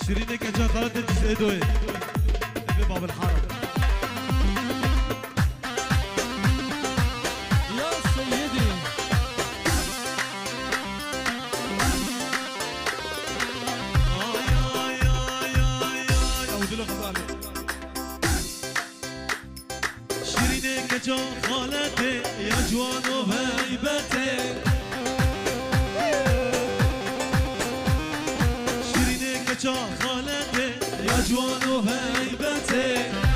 شيرين كجا خالد الجزء دوي في باب الحرم يا سيدي شيرين كجا خالد يا جوان وهيبته شيرين كجا خالد يا جوان وهيبته